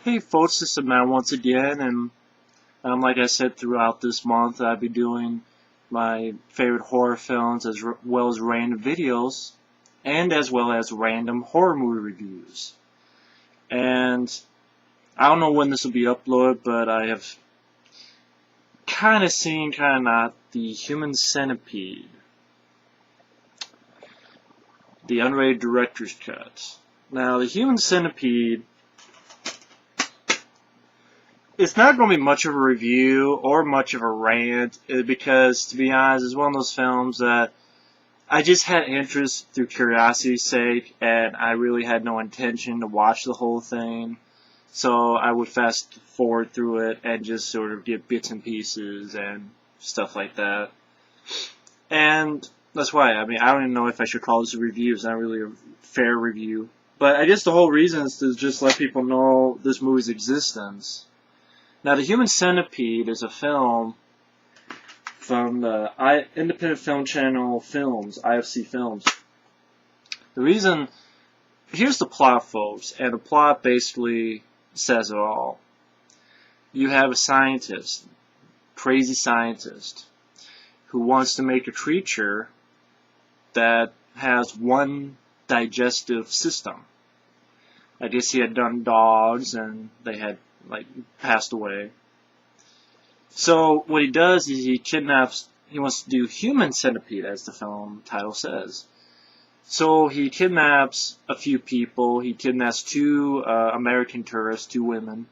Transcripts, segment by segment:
Hey folks, this is Matt once again, and like I said throughout this month, I'll be doing my favorite horror films as well as random videos, and as well as random horror movie reviews. And I don't know when this will be uploaded, but I have kind of seen, kind of not, the Human Centipede, the unrated director's cut. Now, the Human Centipede, it's not going to be much of a review or much of a rant because, to be honest, it's one of those films that I just had interest through curiosity's sake, and I really had no intention to watch the whole thing. So I would fast forward through it and just sort of get bits and pieces and stuff like that. And that's why, I don't even know if I should call this a review. It's not really a fair review. But I guess the whole reason is to just let people know this movie's existence. Now, The Human Centipede is a film from the Independent Film Channel Films, IFC Films. Here's the plot, folks, and the plot basically says it all. You have a scientist, crazy scientist, who wants to make a creature that has one digestive system. I guess he had done dogs, and they had passed away. So what he does is he wants to do Human Centipede, as the film title says. So he kidnaps a few people. He kidnaps two American tourists, two women.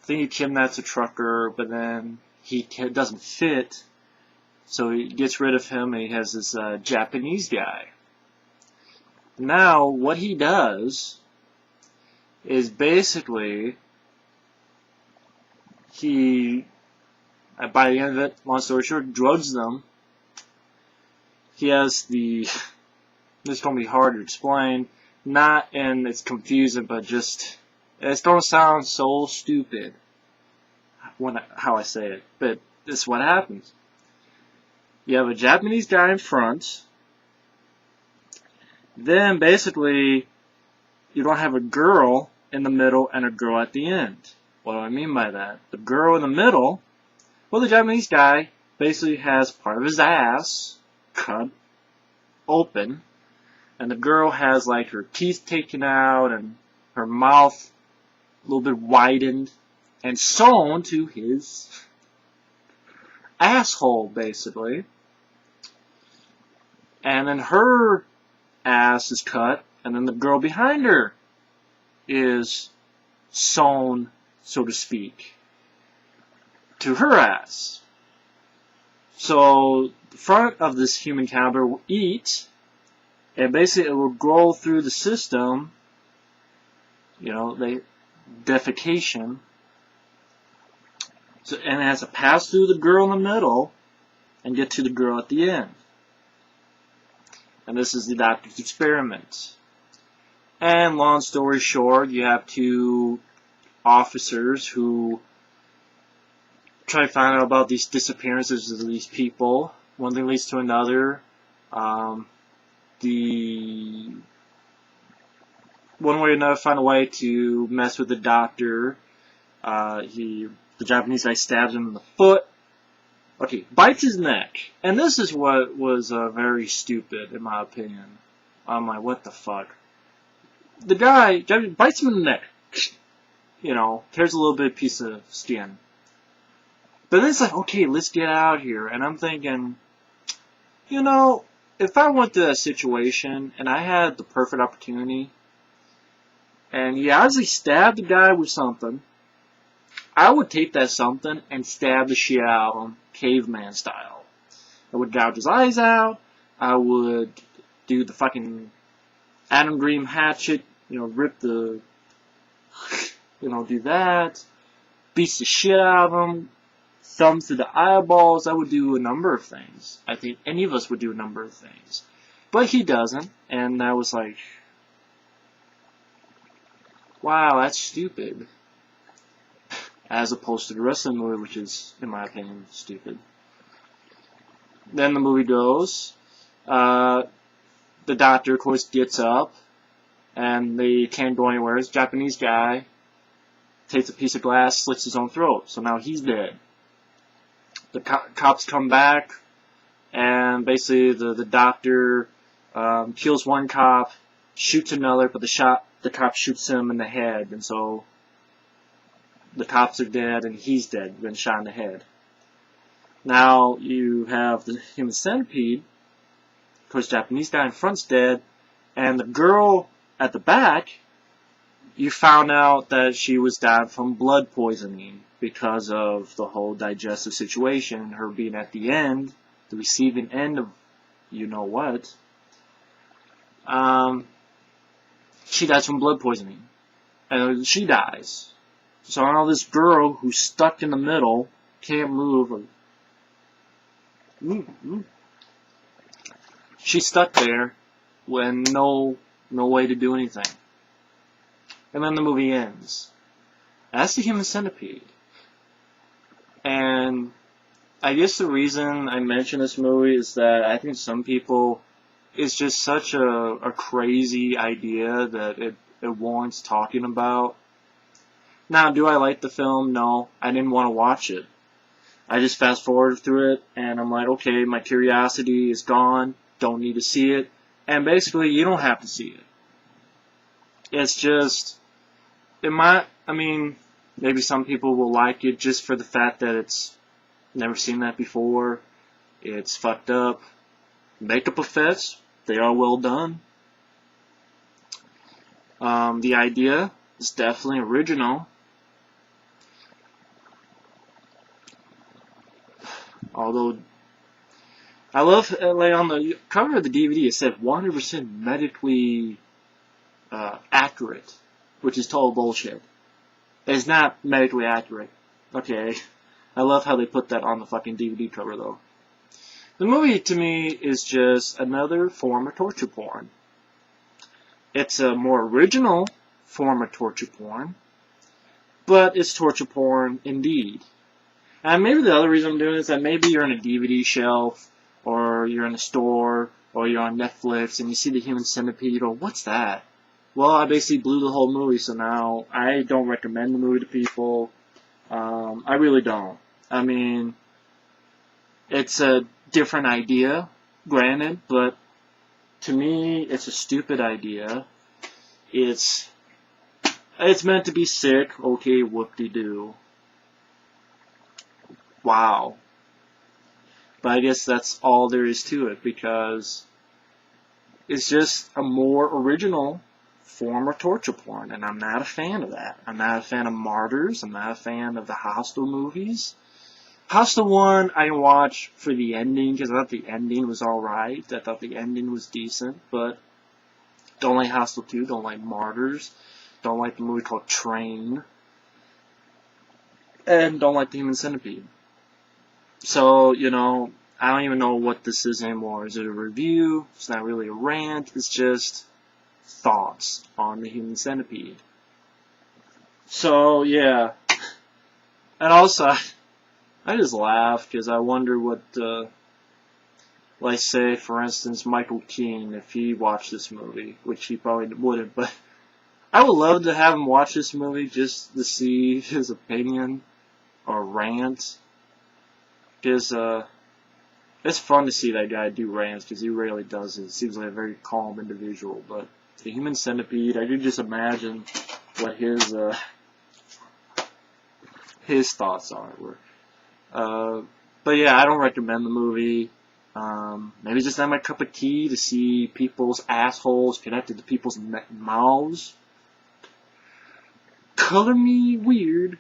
I think he kidnaps a trucker, but then he doesn't fit, so he gets rid of him, and he has this Japanese guy. Now, what he does is basically he, by the end of it, long story short, drugs them. He has this is going to be hard to explain, not in it's confusing, but just, it's going to sound so stupid how I say it, but this is what happens. You have a Japanese guy in front, then basically you don't have a girl in the middle and a girl at the end. What do I mean by that? The girl in the middle, well, the Japanese guy basically has part of his ass cut open, and the girl has her teeth taken out and her mouth a little bit widened and sewn to his asshole, basically. And then her ass is cut, and then the girl behind her is sewn, so to speak, to her ass. So the front of this human cannibal will eat, and basically it will go through the system, defecation, and it has to pass through the girl in the middle and get to the girl at the end. And this is the doctor's experiment. And long story short, you have two officers who try to find out about these disappearances of these people. One thing leads to another. One way or another, find a way to mess with the doctor. The Japanese guy stabs him in the foot. Okay, bites his neck. And this is what was very stupid, in my opinion. I'm like, what the fuck? The guy bites him in the neck. Tears a little bit piece of skin. But then it's like, okay, let's get out here. And I'm thinking, if I went to that situation and I had the perfect opportunity, and he obviously stabbed the guy with something, I would take that something and stab the shit out of him, caveman style. I would gouge his eyes out. I would do the fucking Adam Green hatchet, rip the, do that. Beat the shit out of him. Thumb through the eyeballs. I would do a number of things. I think any of us would do a number of things. But he doesn't, and I was like, wow, that's stupid. As opposed to the rest of the movie, which is, in my opinion, stupid. Then the movie goes. The doctor, of course, gets up, and they can't go anywhere. It's a Japanese guy. takes a piece of glass, slits his own throat. So now he's dead. The cops come back, and basically the doctor kills one cop, shoots another, but the cop shoots him in the head, and so the cops are dead, and he's dead, been shot in the head. Now you have the Human Centipede. Of course, Japanese guy in front's dead, and the girl at the back, you found out that she was dying from blood poisoning because of the whole digestive situation, her being at the end, the receiving end of you know what. She dies from blood poisoning, and she dies. So now this girl who's stuck in the middle, can't move. She's stuck there with no way to do anything. And then the movie ends. That's the Human Centipede. And I guess the reason I mention this movie is that I think some people, it's just such a crazy idea that it warrants talking about. Now, do I like the film? No, I didn't want to watch it. I just fast forwarded through it, and I'm like, okay, my curiosity is gone, don't need to see it, and basically, you don't have to see it. It's just, maybe some people will like it just for the fact that it's never seen that before, it's fucked up, makeup effects, they are well done. The idea is definitely original. Although, I love, like, on the cover of the DVD, it said 100% medically accurate, which is total bullshit. It's not medically accurate. Okay. I love how they put that on the fucking DVD cover, though. The movie, to me, is just another form of torture porn. It's a more original form of torture porn, but it's torture porn indeed. And maybe the other reason I'm doing this is that maybe you're on a DVD shelf, or you're in a store, or you're on Netflix, and you see the Human Centipede, you go, what's that? Well, I basically blew the whole movie, so now I don't recommend the movie to people. I really don't. I mean, it's a different idea, granted, but to me, it's a stupid idea. It's meant to be sick, okay, whoop-de-doo. Wow. But I guess that's all there is to it, because it's just a more original form of torture porn, and I'm not a fan of that. I'm not a fan of Martyrs. I'm not a fan of the Hostel movies. Hostel 1 I watched for the ending, because I thought the ending was alright. I thought the ending was decent, but don't like Hostel 2, don't like Martyrs, don't like the movie called Train, and don't like the Human Centipede. So, I don't even know what this is anymore. Is it a review? It's not really a rant. It's just thoughts on the Human Centipede. So, yeah. And also, I just laugh because I wonder what, like, say, for instance, Michael Keane, if he watched this movie, which he probably wouldn't, but I would love to have him watch this movie just to see his opinion or rant. Because, it's fun to see that guy do rants, because he rarely does it. Seems like a very calm individual, but the Human Centipede, I could just imagine what his thoughts are. But yeah, I don't recommend the movie. Maybe it's just not my cup of tea to see people's assholes connected to people's mouths. Color me weird.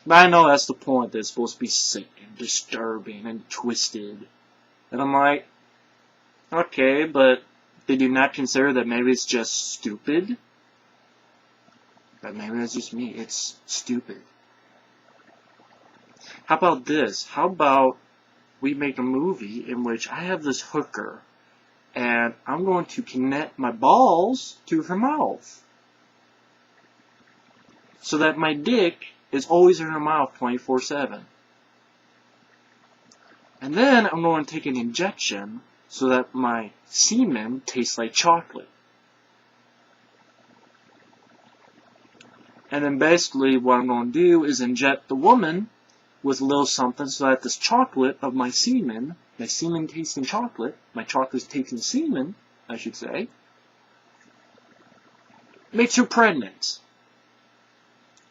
But I know that's the point, that it's supposed to be sick and disturbing and twisted. And I'm like, okay, but did you not consider that maybe it's just stupid? But maybe that's just me, it's stupid. How about this? How about we make a movie in which I have this hooker, and I'm going to connect my balls to her mouth, so that my dick is always in her mouth 24/7. And then I'm going to take an injection so that my semen tastes like chocolate. And then basically what I'm going to do is inject the woman with a little something so that this chocolate of my semen tasting chocolate, my chocolate tasting semen, I should say, makes her pregnant.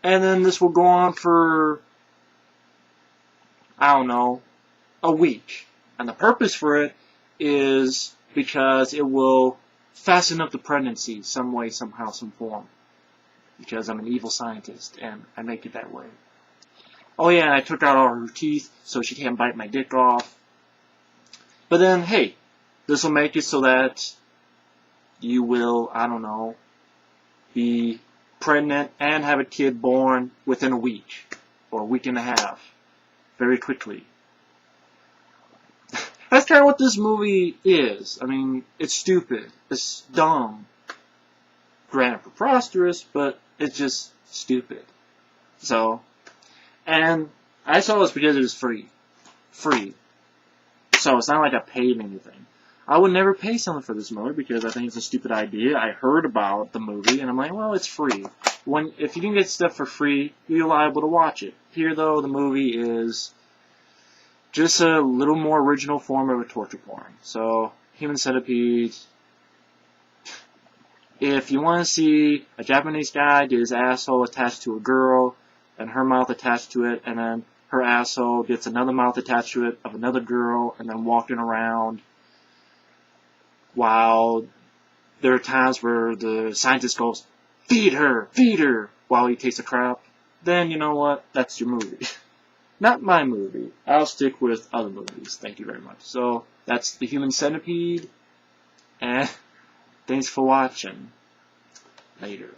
And then this will go on for, I don't know, a week. And the purpose for it is because it will fasten up the pregnancy some way, somehow, some form. Because I'm an evil scientist, and I make it that way. Oh yeah, I took out all her teeth, so she can't bite my dick off. But then, hey, this will make it so that you will, I don't know, be pregnant and have a kid born within a week, or a week and a half, very quickly. That's kind of what this movie is. I mean, it's stupid, it's dumb, granted preposterous, but it's just stupid. So, and I saw this because it was free. Free. So it's not like I paid anything. I would never pay someone for this movie because I think it's a stupid idea. I heard about the movie and I'm like, well, it's free. If you can get stuff for free, you're liable to watch it. Here, though, the movie is just a little more original form of a torture porn. So, Human Centipede. If you want to see a Japanese guy get his asshole attached to a girl, and her mouth attached to it, and then her asshole gets another mouth attached to it of another girl, and then walking around while there are times where the scientist goes, feed her, while he takes a crap, then you know what? That's your movie. Not my movie. I'll stick with other movies. Thank you very much. So, that's the Human Centipede, and thanks for watching. Later.